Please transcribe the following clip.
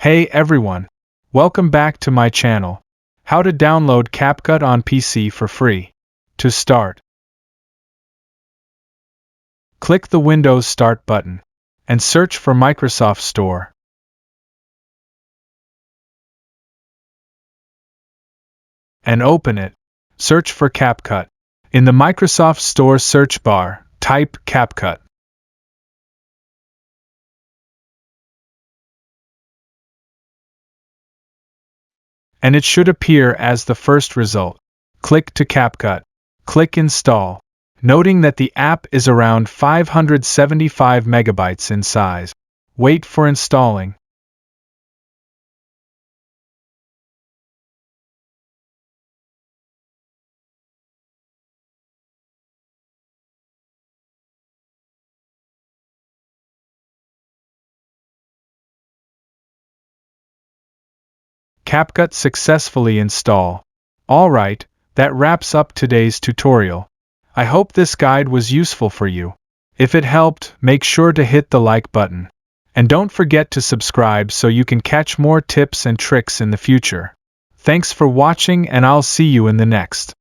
Hey everyone! Welcome back to my channel. How to download CapCut on PC for free. To start, click the Windows Start button and search for Microsoft Store. And open it. Search for CapCut. In the Microsoft Store search bar, type CapCut. And it should appear as the first result. Click to CapCut. Click Install. Noting that the app is around 575 megabytes in size. Wait for installing. CapCut successfully install. Alright, that wraps up today's tutorial. I hope this guide was useful for you. If it helped, make sure to hit the like button. And don't forget to subscribe so you can catch more tips and tricks in the future. Thanks for watching and I'll see you in the next.